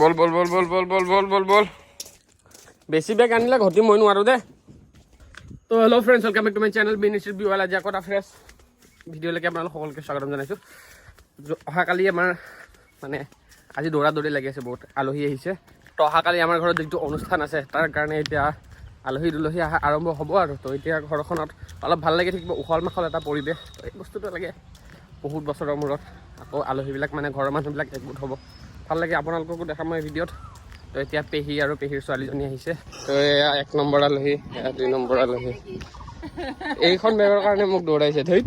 বল বল বল বল বল বল বল বল বল বেছি বেগ আনিলে ঘটি মই নোৱাৰো দে তো hello' friends welcome back to my channel বিনিশ্চিত বিৱাল আজি আকৌ এটা ফ্ৰেছ ভিডিঅ'লৈকে আপোনালোক সকলোকে স্বাগতম জনাইছোঁ অহাকালি আমাৰ মানে আজি দৌৰা লাগি আছে বহুত আলহী আহিছে তো অহাকালি আমাৰ ঘৰত যিটো অনুষ্ঠান আছে তাৰ কাৰণে এতিয়া আলহী দুলহী অহা আৰম্ভ হ'ব আৰু তো এতিয়া ঘৰখনত অলপ ভাল লাগি থাকিব উখল মাখল এটা পৰিৱেশ তো এই বস্তুটো লাগে বহুত বছৰৰ মূৰত আকৌ আলহীবিলাক মানে ঘৰৰ মানুহবিলাক একগোট হ'ব ভাল লাগে আপোনালোককো দেখাম মই ভিডিঅ'ত তো এতিয়া পেহী আৰু পেহীৰ ছোৱালীজনী আহিছে তো এয়া 1 নম্বৰ আলহী এয়া 2 নম্বৰ আলহী এইখন বেগৰ কাৰণে মোক দৌৰাইছে ধৈত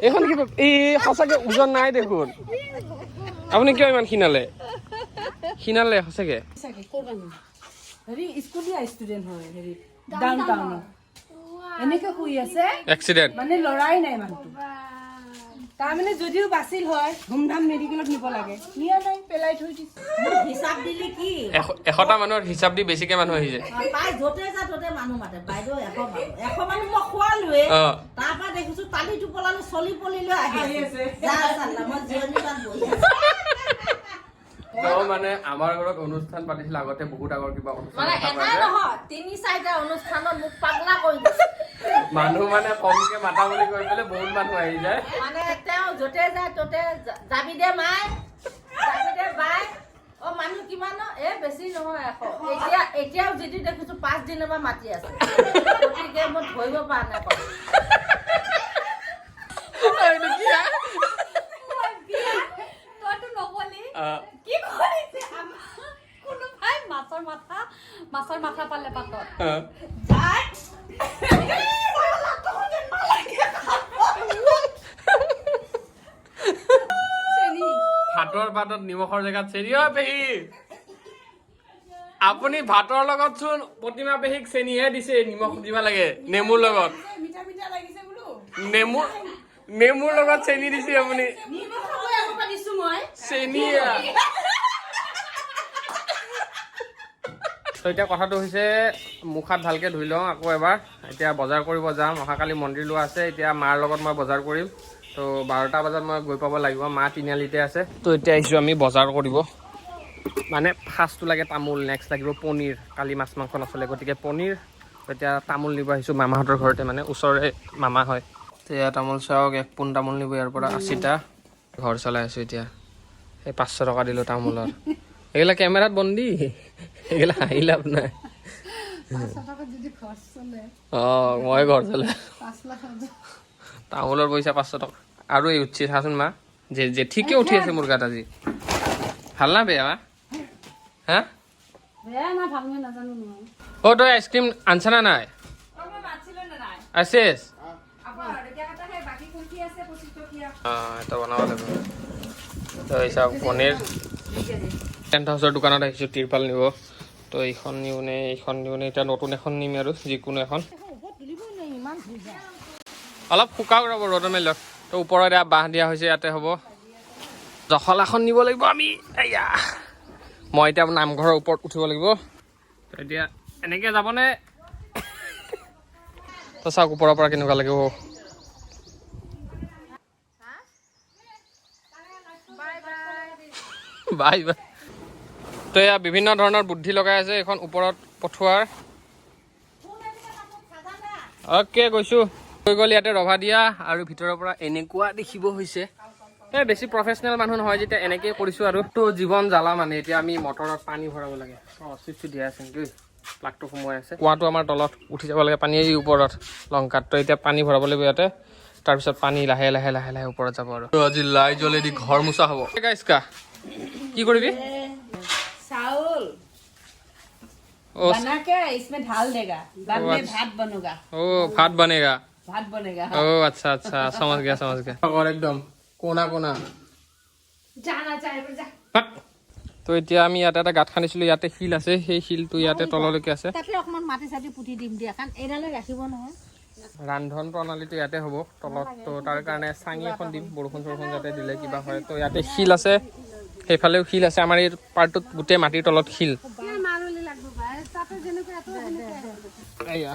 এইখন কিবা এই সঁচাকৈ ওজন নাই দেখোন আপুনি কিয় ইমান খিনালে সঁচাকৈ হেৰি স্কুলীয়া ষ্টুডেণ্ট হয় হেৰি ডাউনটাউনত এনেকৈ শুই আছে এক্সিডেণ্ট মানে লৰাই নাই মানুহটো তাৰমানে যদিও বাচিল হয় ধুমধাম মেডিকেলত নিব লাগে নিয়া নাই পেলাই থৈ দিছে হিচাপ দিলে কি 100টা মানুহৰ হিচাপ দি বেছিকে মানুহ আহিছে পাই য'তে যা ত'তে মানুহ মাতে বাইদেউ 100 মানুহ মই খোৱালোৱে তাৰপৰা দেখিছো তালি টোপলালো চলি পলিলৈ আহি আছে যা চাল্লা মই জিৰণি তাত বহি আছো মানে আমাৰ ঘৰত অনুষ্ঠান পাতিছিল আগতে বহুত আগৰ কিবা মানে এটা নহয় 3-4টা অনুষ্ঠানত মোক পাগলা কৰি দিছে মানুহ মানে কমকে মাতা বুলি কৈ পেলে বহুত মানুহ আহি যায় মানে তেওঁ য'তে যায় ত'তে যাবি দে মাই যাবি দে বাই অ মানুহ কিমান এ বেছি নহয় 100 এতিয়াও যদি দেখিছো 5 দিনৰ পৰা মাতি আছে গতিকে মই ধৰিব পৰা নাই মাছৰ মাথা পালে পাতত ভাতৰ পাতত নিমখৰ জেগাত চেনি অ পেহী আপুনি ভাতৰ লগত চোন প্ৰতিমা পেহীক চেনিহে দিছে নিমখ দিব লাগে নেমুৰ লগত নেমুৰ লগত চেনি দিছে আপুনি চেনি তো এতিয়া কথাটো হৈছে মুখ হাত ভালকৈ ধুই লওঁ আকৌ এবাৰ এতিয়া বজাৰ কৰিব যাম অহাকালি মন্দিৰ লোৱা আছে এতিয়া মাৰ লগত মই বজাৰ কৰিম তো 12টা বজাত মই গৈ পাব লাগিব মা তিনিআলিতে আছে তো এতিয়া আহিছোঁ আমি বজাৰ কৰিব মানে ফাৰ্ষ্টটো লাগে তামোল নেক্সট লাগিব পনীৰ কালি মাছ মাংস নচলে গতিকে পনীৰ এতিয়া তামোল নিব আহিছোঁ মামাহঁতৰ ঘৰতে মানে ওচৰৰে মামা হয় তো এয়া তামোল চাওক 1 পোণ তামোল নিব ইয়াৰ পৰা 80টা ঘৰ চলাই আছোঁ এতিয়া সেই 500 টকা দিলোঁ তামোলৰ এইগিলা কেমেৰাত বন্দী এইগিলা হাঁহি লাভ নাই অঁ মই ঘৰ চলে তামোলৰ পইচা 500 টকা আৰু এই উঠছি চাচোন মা যে ঠিকে উঠি আছে মোৰ গাত আজি ভাল না বেয়া মা হা অ তই আইচক্ৰীম আনছা না নাই আছে এটা বনাব লাগিব তই চাওক পনীৰ টেণ্ট হাউচৰ দোকানত আহিছোঁ তিৰপাল নিব তো এইখন নিওঁ নে এতিয়া নতুন এখন নিম আৰু যিকোনো এখন অলপ শুকাওক ৰ'ব ৰ'দত মেলি তো ওপৰত এতিয়া বাঁহ দিয়া হৈছে ইয়াতে হ'ব জখলাখন নিব লাগিব আমি এয়া মই এতিয়া নামঘৰৰ ওপৰত উঠিব লাগিব তো এতিয়া এনেকৈ যাবনে তো চাওক ওপৰৰ পৰা কেনেকুৱা লাগিব বাই বাই তো এয়া বিভিন্ন ধৰণৰ বুদ্ধি লগাই আছে এইখন ওপৰত পঠোৱাৰ অ'কে গৈছোঁ হৈ গ'ল ইয়াতে ৰভা দিয়া আৰু ভিতৰৰ পৰা এনেকুৱা দেখিব হৈছে এই বেছি প্ৰফেচনেল মানুহ নহয় যেতিয়া এনেকৈ কৰিছোঁ আৰু তো জীৱন জ্বালা মানে এতিয়া আমি মটৰত পানী ভৰাব লাগে চুইচটো দিয়া আছে নেকি প্লাগটো সোমোৱাই আছে কুৱাটো আমাৰ তলত উঠি যাব লাগে পানী ওপৰত লংকাত তো এতিয়া পানী ভৰাব লাগিব ইয়াতে তাৰপিছত পানী লাহে লাহে লাহে লাহে ওপৰত যাব আৰু আজি লাই জ্বলেদি ঘৰ মোচা হ'ব গাইস্কা কি কৰিবি चावल बना के इसमें ढाल देगा बाद में भात बनेगा भात बनेगा अच्छा अच्छा समझ गया और एकदम कोना कोना जाना चाहे पर जा তো এতিয়া আমি ইয়াতে এটা গাঁত খান্দিছিলোঁ ইয়াতে শিল আছে সেই শিলটো ইয়াতে তললৈকে আছে তাতে অকমান মাটি চাটি পুতি দিম দিয়া কাৰণ এডালে ৰাখিব নহয় ৰান্ধন প্ৰণালীটো ইয়াতে হ'ব তলত তো তাৰ কাৰণে চাঙি এখন দিম বৰষুণ চৰষুণ যাতে দিলে কিবা হয় তো ইয়াতে শিল আছে সেইফালেও শিল আছে আমাৰ এই পাৰ্টটোত গোটেই মাটিৰ তলত শিল এয়া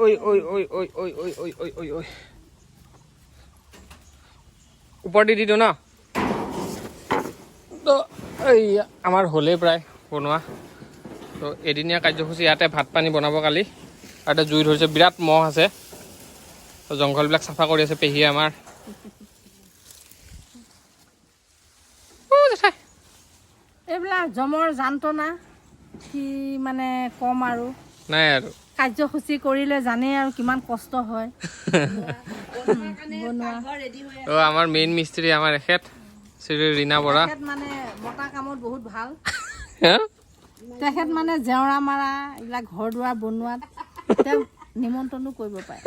ঐ ঐ ঐ ঐ ঐ ঐ ঐ ঐ ঐ ওপৰ দি দিওঁ ন তো এই আমাৰ হ'লেই প্ৰায় বনোৱা তো এদিনীয়া কাৰ্যসূচী ইয়াতে ভাত পানী বনাব কালি আৰু জুই ধৰিছে বিৰাট মহ আছে তো জংঘলবিলাক চাফা কৰি আছে পেহীয়ে আমাৰ এইবিলাক জমৰ যন্ত্ৰণা কি মানে কম আৰু নাই আৰু কাৰ্যসূচী কৰিলে জানেই আৰু কিমান কষ্ট হয় তো আমাৰ মেইন মিস্ত্ৰী আমাৰ এখেত শ্ৰী ৰীণা বৰা মানে মতা কামত বহুত ভাল হা তেখেত মানে জেওৰা মাৰা এইবিলাক ঘৰ দুৱাৰ বনোৱাত তেওঁ নিমন্ত্ৰণো কৰিব পাৰে